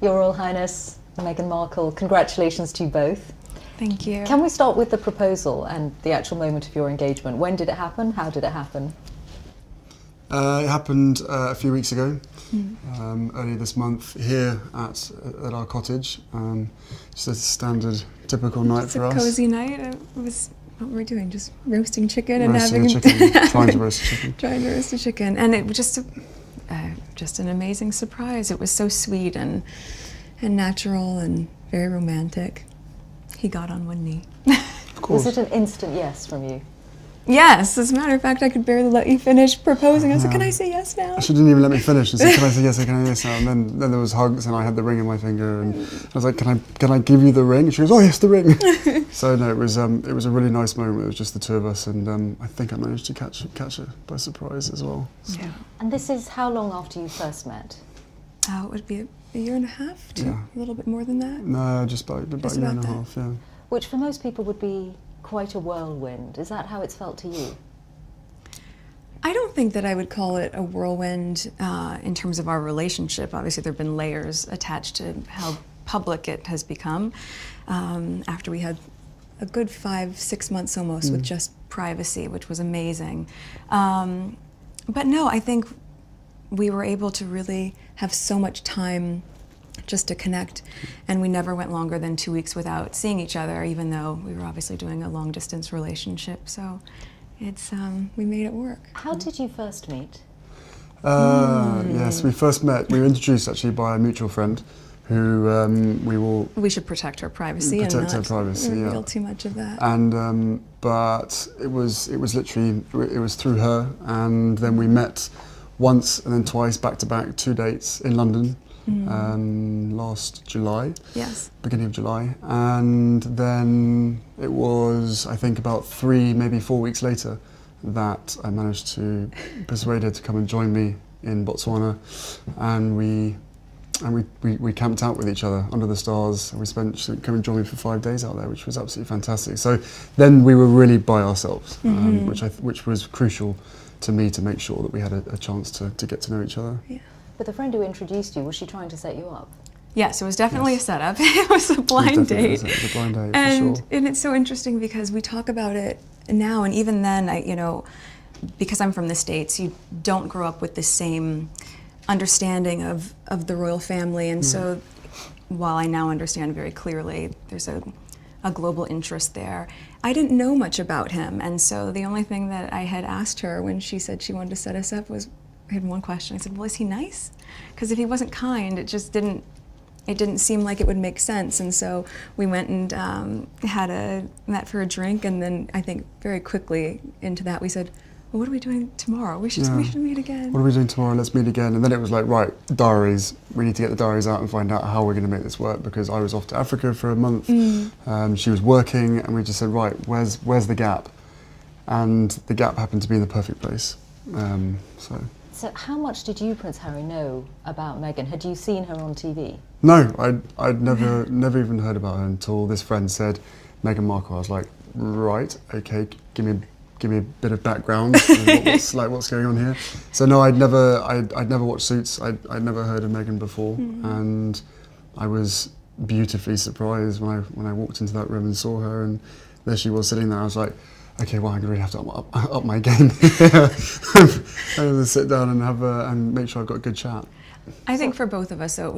Your Royal Highness Meghan Markle, congratulations to you both. Thank you. Can we start with the proposal and the actual moment of your engagement? When did it happen? How did it happen? It happened a few weeks ago, earlier this month, here at our cottage. Just a standard, typical night for us. It's a cozy night. It was, what were we doing? Just roasting chicken and roasting having trying to roast a chicken. Trying to roast a chicken, and it was just an amazing surprise. It was so sweet and natural and very romantic. He got on one knee. Of course. Was it an instant yes from you? Yes, as a matter of fact, I could barely let you finish proposing. I was like, can I say yes now? She didn't even let me finish and said, can I say yes, can I say yes now? And then there was hugs and I had the ring in my finger and I was like, can I give you the ring? And she goes, oh yes, the ring. So no, it was a really nice moment. It was just the two of us and I think I managed to catch her by surprise as well. So. Yeah. And this is how long after you first met? It would be a year and a half, a little bit more than that. No, just about a year and a half, yeah. Which for most people would be quite a whirlwind. Is that how it's felt to you? I don't think that I would call it a whirlwind in terms of our relationship. Obviously, there have been layers attached to how public it has become after we had a good 5-6 months almost with just privacy, which was amazing. But no, I think we were able to really have so much time just to connect, and we never went longer than 2 weeks without seeing each other, even though we were obviously doing a long-distance relationship. So it's we made it work. How did you first meet? Yes, we first met. We were introduced actually by a mutual friend, who we should protect her privacy and not reveal too much of that. And but it was literally through her, and then we met once and then twice back to back, 2 dates in London. Last July, beginning of July, and then it was, I think, about 3, maybe 4 weeks later that I managed to persuade her to come and join me in Botswana, and we camped out with each other under the stars, and she came and joined me for 5 days out there, which was absolutely fantastic. So then we were really by ourselves, which was crucial to me to make sure that we had a chance to get to know each other. Yeah. But the friend who introduced you, was she trying to set you up? Yes, it was definitely a setup. It was a blind date. It was a blind date, and, for sure. And it's so interesting because we talk about it now, and even then, because I'm from the States, you don't grow up with the same understanding of the royal family, and so while I now understand very clearly there's a global interest there, I didn't know much about him, and so the only thing that I had asked her when she said she wanted to set us up was, I had one question. I said, well, is he nice? Because if he wasn't kind, it didn't seem like it would make sense. And so we went and met for a drink, and then I think very quickly into that we said, well, what are we doing tomorrow? We should meet again. What are we doing tomorrow? Let's meet again. And then it was like, right, diaries. We need to get the diaries out and find out how we're going to make this work, because I was off to Africa for a month. She was working, and we just said, right, where's the gap? And the gap happened to be in the perfect place. So how much did you, Prince Harry, know about Meghan? Had you seen her on TV? No, I'd never even heard about her until this friend said Meghan Markle. I was like, right, okay, give me a bit of background. what's going on here? So no, I'd never watched Suits. I'd never heard of Meghan before, and I was beautifully surprised when I walked into that room and saw her, and there she was sitting there. I was like, okay, well, I'm going to really have to up my game. I'm going to sit down and make sure I've got a good chat. I think for both of us, though,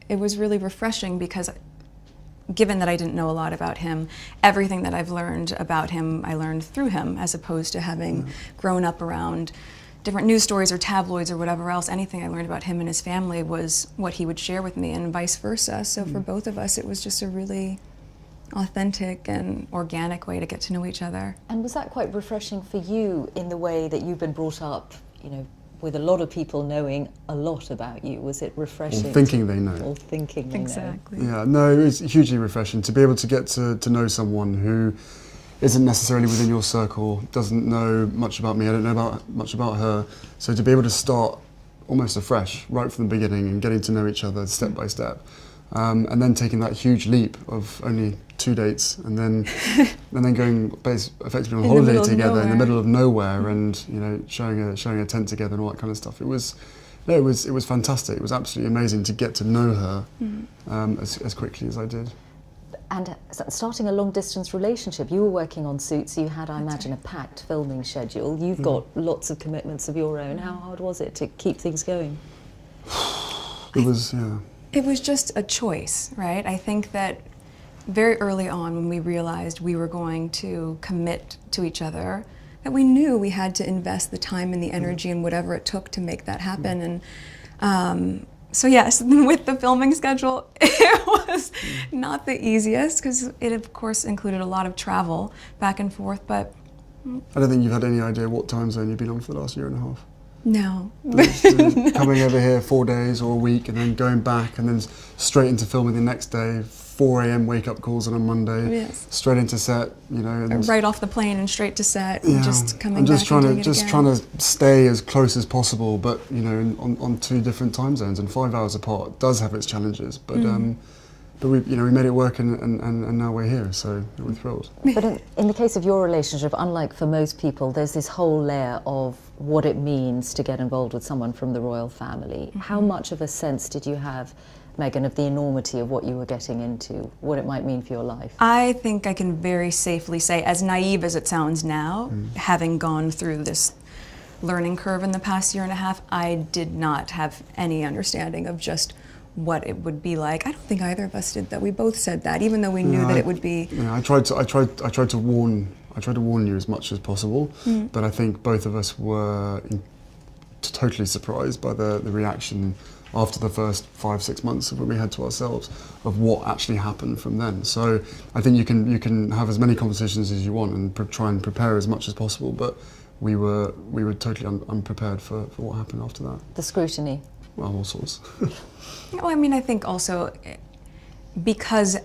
it was really refreshing, because given that I didn't know a lot about him, everything that I've learned about him, I learned through him, as opposed to having grown up around different news stories or tabloids or whatever else. Anything I learned about him and his family was what he would share with me, and vice versa. So for both of us, it was just a really authentic and organic way to get to know each other. And was that quite refreshing for you in the way that you've been brought up, with a lot of people knowing a lot about you? Was it refreshing? Or thinking they know. Or thinking they know. Exactly. Yeah, no, it was hugely refreshing to be able to get to know someone who isn't necessarily within your circle, doesn't know much about me, I don't know much about her. So to be able to start almost afresh, right from the beginning, and getting to know each other step by step. And then taking that huge leap of only 2 dates, and then going effectively on holiday together in the middle of nowhere, and showing a tent together and all that kind of stuff. It was No, it was fantastic. It was absolutely amazing to get to know her as quickly as I did. And starting a long-distance relationship, you were working on Suits, you had, I imagine, a packed filming schedule. You've got lots of commitments of your own. How hard was it to keep things going? It was, yeah. It was just a choice, right? I think that very early on when we realized we were going to commit to each other, that we knew we had to invest the time and the energy and whatever it took to make that happen. And so yes, with the filming schedule, it was not the easiest because it of course included a lot of travel back and forth, but... I don't think you've had any idea what time zone you've been on for the last year and a half. No. Coming over here 4 days or a week and then going back and then straight into filming the next day, 4 a.m. wake-up calls on a Monday, Yes. Straight into set, you know. And Right off the plane and straight to set, yeah, and just coming I'm just back trying and doing to it again. trying to stay as close as possible, but you know, on 2 different time zones and 5 hours apart does have its challenges. But we made it work and now we're here, so we're thrilled. But in the case of your relationship, unlike for most people, there's this whole layer of what it means to get involved with someone from the royal family. How much of a sense did you have, Meghan, of the enormity of what you were getting into, what it might mean for your life? I think I can very safely say, as naive as it sounds now, having gone through this learning curve in the past year and a half, I did not have any understanding of just what it would be like. I don't think either of us did that. We both said that, even though we knew that it would be. I tried to warn you as much as possible, but I think both of us were totally surprised by the reaction after the first 5-6 months of what we had to ourselves of what actually happened from then. So I think you can have as many conversations as you want and try and prepare as much as possible, but we were totally unprepared for what happened after that. The scrutiny. Well, all sorts. Well, I mean, I think also because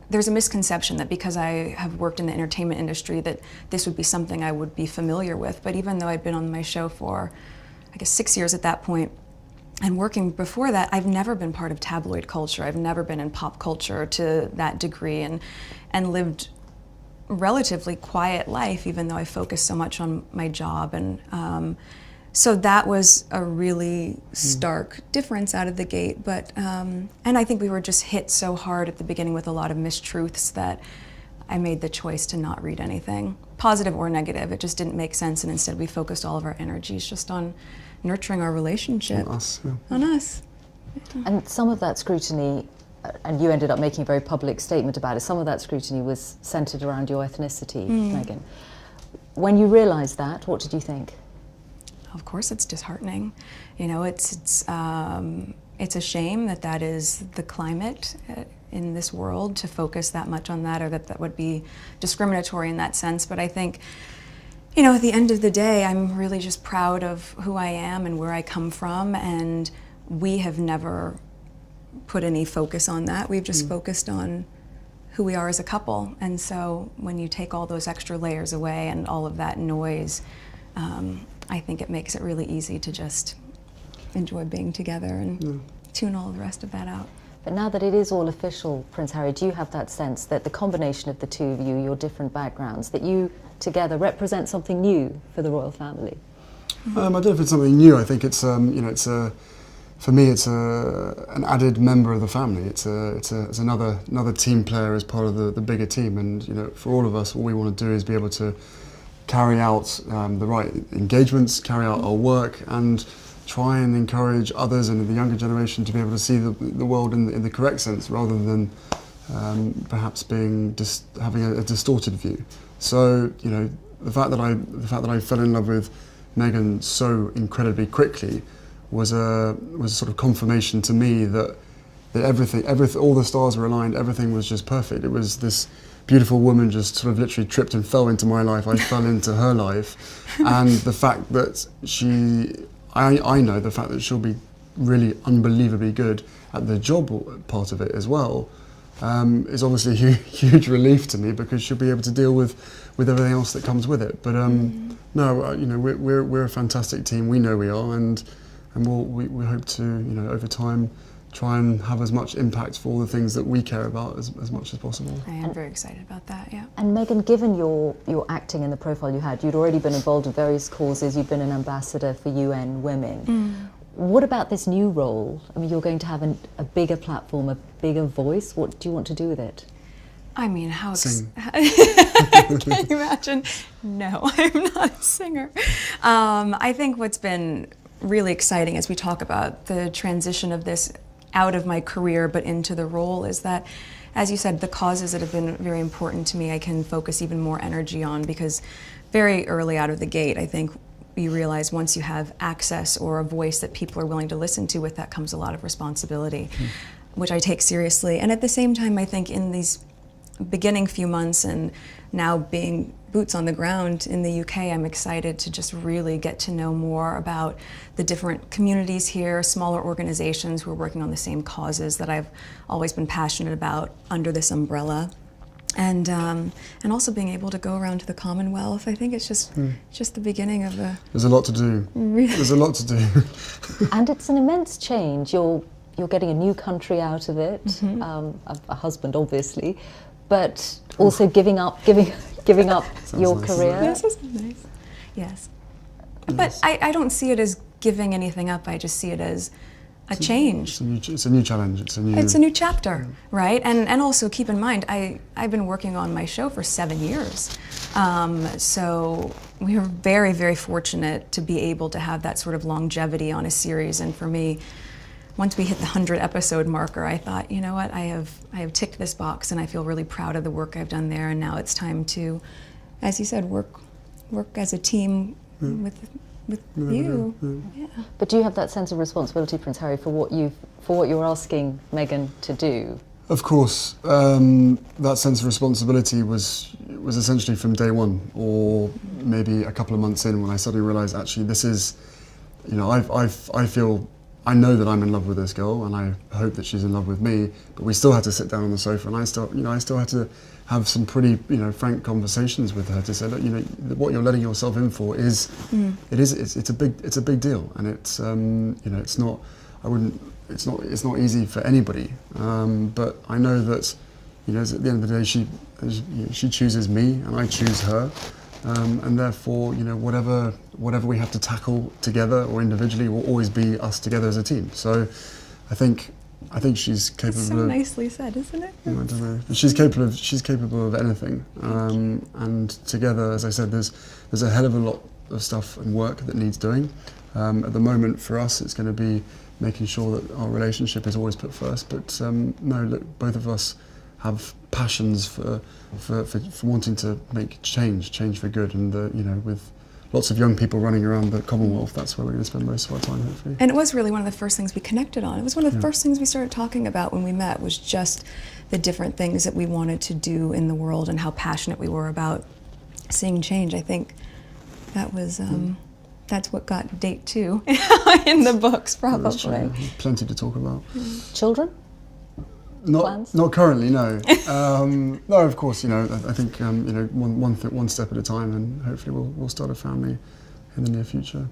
there's a misconception that because I have worked in the entertainment industry that this would be something I would be familiar with. But even though I'd been on my show for, I guess, 6 years at that point, and working before that, I've never been part of tabloid culture. I've never been in pop culture to that degree, and lived relatively quiet life, even though I focused so much on my job. And so that was a really stark difference out of the gate. But and I think we were just hit so hard at the beginning with a lot of mistruths that I made the choice to not read anything, positive or negative. It just didn't make sense, and instead we focused all of our energies just on nurturing our relationship. On us, yeah. On us. And some of that scrutiny, and you ended up making a very public statement about it, some of that scrutiny was centred around your ethnicity, Meghan. When you realised that, what did you think? Of course, it's disheartening. You know, it's a shame that that is the climate in this world, to focus that much on that, or that would be discriminatory in that sense. But I think, you know, at the end of the day, I'm really just proud of who I am and where I come from, and we have never put any focus on that. We've just focused on who we are as a couple. And so when you take all those extra layers away and all of that noise, I think it makes it really easy to just enjoy being together and tune all the rest of that out. But now that it is all official, Prince Harry, do you have that sense that the combination of the two of you, your different backgrounds, that you together represent something new for the royal family? I don't know if it's something new. I think it's for me it's an added member of the family. It's another team player as part of the bigger team. And you know, for all of us, all we want to do is be able to carry out the right engagements, carry out our work, and try and encourage others and the younger generation to be able to see the world in the correct sense, rather than perhaps having a distorted view. So you know, the fact that I fell in love with Meghan so incredibly quickly was a sort of confirmation to me that everything, all the stars were aligned, everything was just perfect. It was this beautiful woman just sort of literally tripped and fell into my life. I fell into her life, and the fact that I know the fact that she'll be really unbelievably good at the job part of it as well, is obviously a huge relief to me, because she'll be able to deal with everything else that comes with it. But no, you know, we're a fantastic team. We know we are, and we hope to, you know, over time, try and have as much impact for all the things that we care about as much as possible. I am very excited about that, yeah. And Meghan, given your acting and the profile you had, you'd already been involved in various causes, you'd been an ambassador for UN Women. What about this new role? I mean, you're going to have a bigger platform, a bigger voice. What do you want to do with it? I mean, how Sing. can you imagine? No, I'm not a singer. I think what's been really exciting as we talk about the transition of this out of my career but into the role is that, as you said, the causes that have been very important to me I can focus even more energy on, because very early out of the gate, I think you realize once you have access or a voice that people are willing to listen to, with that comes a lot of responsibility, which I take seriously. And at the same time, I think in these beginning few months and now being boots on the ground in the UK, I'm excited to just really get to know more about the different communities here, smaller organizations who are working on the same causes that I've always been passionate about under this umbrella. And also being able to go around to the Commonwealth. I think it's just the beginning of a... There's a lot to do. There's a lot to do. And it's an immense change. You're getting a new country out of it, a husband obviously, but also giving up your nice. career. Yes, this is nice. Yes. But I don't see it as giving anything up. I just see it as a change. It's a new challenge. It's a new chapter, right? And also keep in mind, I've been working on my show for 7 years. So we were very, very fortunate to be able to have that sort of longevity on a series. And for me, once we hit the 100 episode marker, I thought, you know what, I have ticked this box and I feel really proud of the work I've done there. And now it's time to, as you said, work as a team with you. Yeah. But do you have that sense of responsibility, Prince Harry, for what you're asking Meghan to do? Of course, that sense of responsibility was essentially from day one, or maybe a couple of months in, when I suddenly realised, actually, this is, you know, I know that I'm in love with this girl, and I hope that she's in love with me. But we still had to sit down on the sofa, and I still had to have some pretty, frank conversations with her to say, look, what you're letting yourself in for is, it's a big deal, and it's, it's not easy for anybody. But I know that, at the end of the day, she chooses me, and I choose her. And therefore, whatever we have to tackle together or individually will always be us together as a team. So, I think she's capable. That's so nicely said, isn't it? I don't know. She's capable of anything. And together, as I said, there's a hell of a lot of stuff and work that needs doing. At the moment, for us, it's going to be making sure that our relationship is always put first. But no, look, both of us have passions for wanting to make change for good, and with lots of young people running around the Commonwealth, that's where we're going to spend most of our time, hopefully. And it was really one of the first things we connected on. It was one of the first things we started talking about when we met, was just the different things that we wanted to do in the world and how passionate we were about seeing change. I think that was that's what got date 2 in the books, probably. Plenty to talk about. Children? Not currently, no. No, of course, I think one step at a time, and hopefully we'll start a family in the near future.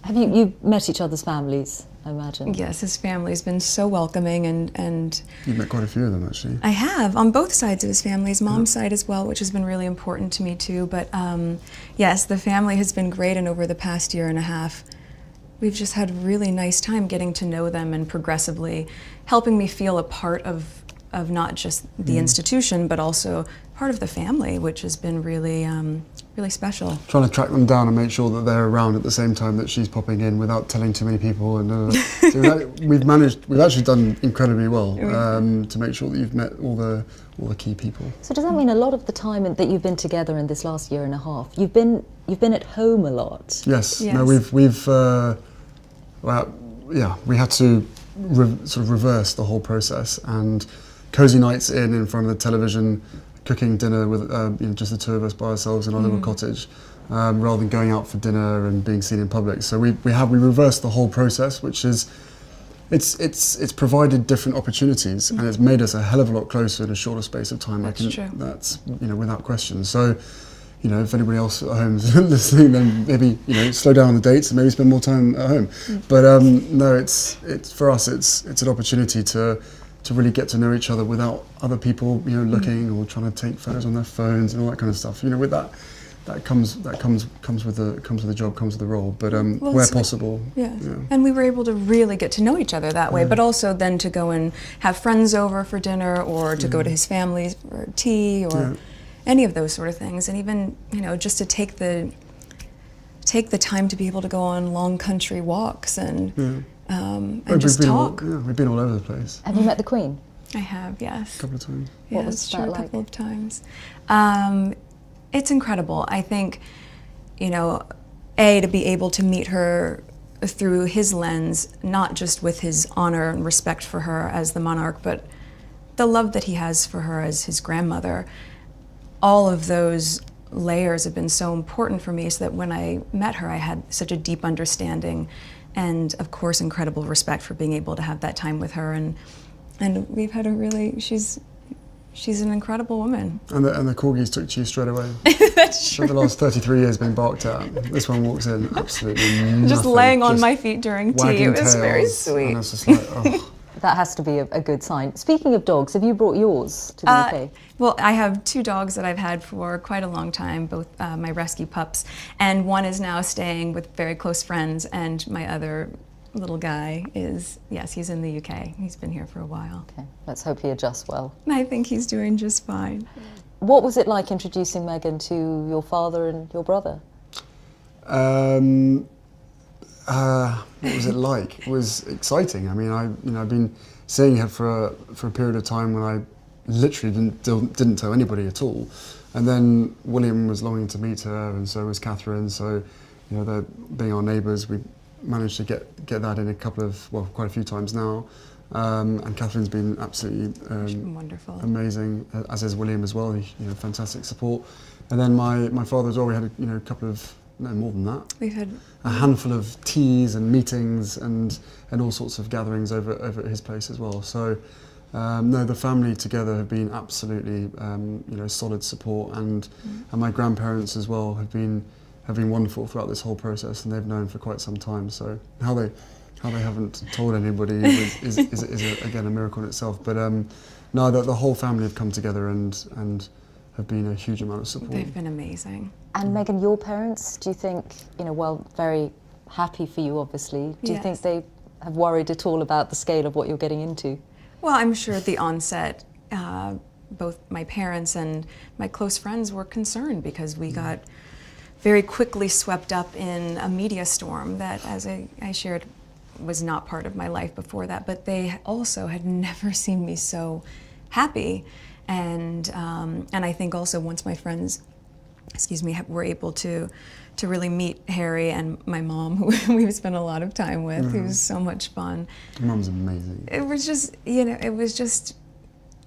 Have you met each other's families, I imagine? Yes, his family's been so welcoming, and You've met quite a few of them, actually. I have, on both sides of his family, his mom's side as well, which has been really important to me too. But yes, the family has been great, and over the past year and a half, we've just had a really nice time getting to know them and progressively helping me feel a part of not just the institution, but also part of the family, which has been really, really special. Trying to track them down and make sure that they're around at the same time that she's popping in without telling too many people. And so we've actually done incredibly well to make sure that you've met all the key people. So does that mean a lot of the time that you've been together in this last year and a half, you've been at home a lot? Yes. No, we've we had to sort of reverse the whole process, and cozy nights in front of the television, cooking dinner with just the two of us by ourselves in our little cottage, rather than going out for dinner and being seen in public. So we reversed the whole process, which is it's provided different opportunities, and it's made us a hell of a lot closer in a shorter space of time. That's true. That's without question. So, if anybody else at home is listening, then maybe slow down on the dates and maybe spend more time at home. But no, it's for us. It's an opportunity to really get to know each other without other people looking or trying to take photos on their phones and all that kind of stuff. With that comes with the job, comes with the role. But Well, where it's possible, yeah. And we were able to really get to know each other that way. But also then to go and have friends over for dinner, or to go to his family for tea, or any of those sort of things. And even, you know, just to take the time to be able to go on long country walks and just talk. We've been all over the place. Have you met the Queen? I have, yes. A couple of times. What Yeah, was it's that true, like? a couple of times. It's incredible. I think, you know, to be able to meet her through his lens, not just with his honor and respect for her as the monarch, but the love that he has for her as his grandmother. All of those layers have been so important for me, so that when I met her, I had such a deep understanding, and of course incredible respect for being able to have that time with her. And we've had a really, she's an incredible woman. And the corgis took to you straight away. That's true. For the last 33 years being barked at. This one walks in absolutely nothing. Just laying on my feet during tea. It was very sweet. And it's just like, oh. That has to be a good sign. Speaking of dogs, have you brought yours to the UK? Well, I have 2 dogs that I've had for quite a long time, both my rescue pups, and one is now staying with very close friends, and my other little guy is, yes, he's in the UK. He's been here for a while. Okay, let's hope he adjusts well. And I think he's doing just fine. What was it like introducing Meghan to your father and your brother? What was it like? It was exciting. I mean, I've been seeing her for a period of time when I literally didn't tell anybody at all, and then William was longing to meet her, and so was Catherine. So, you know, they're being our neighbours. We managed to get that in quite a few times now, and Catherine's been absolutely wonderful, amazing, as is William as well. Fantastic support, and then my father as well. We had a couple of. No, more than that. We've had a handful of teas and meetings and all sorts of gatherings over at his place as well. So, no, the family together have been absolutely, solid support, and my grandparents as well have been wonderful throughout this whole process, and they've known for quite some time. So how they haven't told anybody is again a miracle in itself. But no, the whole family have come together and have been a huge amount of support. They've been amazing. And Meghan, your parents, do you think, very happy for you, obviously. Do you think they have worried at all about the scale of what you're getting into? Well, I'm sure at the onset, both my parents and my close friends were concerned, because we got very quickly swept up in a media storm that, as I shared, was not part of my life before that. But they also had never seen me so happy. And I think also once my friends, were able to really meet Harry and my mom, who we've spent a lot of time with, who was so much fun. Your mum's amazing. It was just,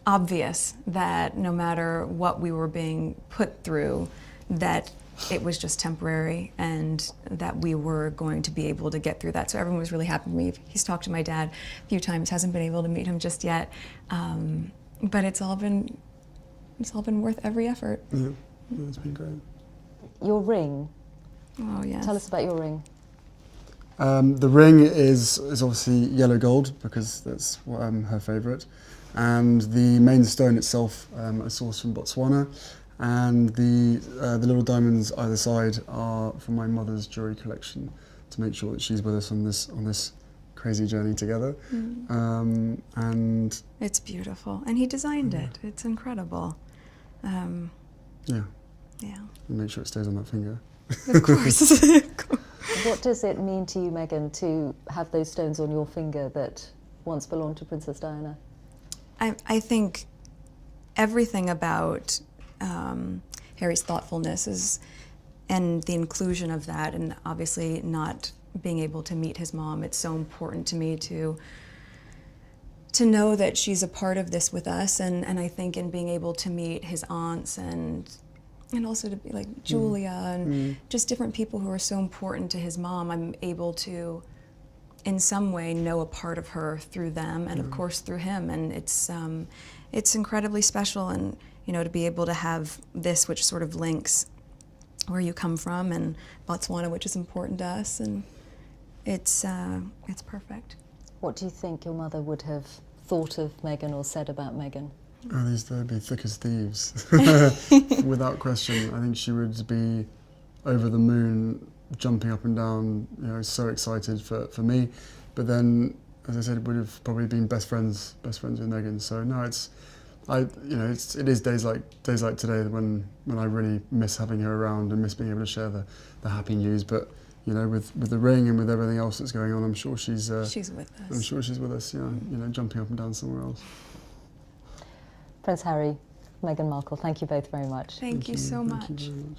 obvious that no matter what we were being put through, that it was just temporary, and that we were going to be able to get through that. So everyone was really happy with me. He's talked to my dad a few times, hasn't been able to meet him just yet. But it's all been worth every effort. Yeah, it's been great. Your ring. Oh yes. Tell us about your ring. The ring is obviously yellow gold, because that's what, her favourite, and the main stone itself I sourced from Botswana, and the little diamonds either side are from my mother's jewellery collection, to make sure that she's with us on this crazy journey together. And it's beautiful, and he designed it. It's incredible. Yeah. Yeah. And make sure it stays on that finger. Of course. What does it mean to you, Meghan, to have those stones on your finger that once belonged to Princess Diana? I think everything about Harry's thoughtfulness and the inclusion of that, and obviously not being able to meet his mom, it's so important to me to know that she's a part of this with us, and I think in being able to meet his aunts and also to be like Julia and just different people who are so important to his mom, I'm able to in some way know a part of her through them, and of course through him, and it's incredibly special. And to be able to have this, which sort of links where you come from, and Botswana, which is important to us, and it's perfect. What do you think your mother would have thought of Meghan or said about Meghan? Oh, they'd be thick as thieves, without question. I think she would be over the moon, jumping up and down, so excited for me. But then, as I said, would have probably been best friends with Meghan. So no, it is days like today when I really miss having her around and miss being able to share the happy news. But with the ring and with everything else that's going on, I'm sure she's with us. I'm sure she's with us. Jumping up and down somewhere else. Prince Harry, Meghan Markle, thank you both very much. Thank you so much. Thank you very much.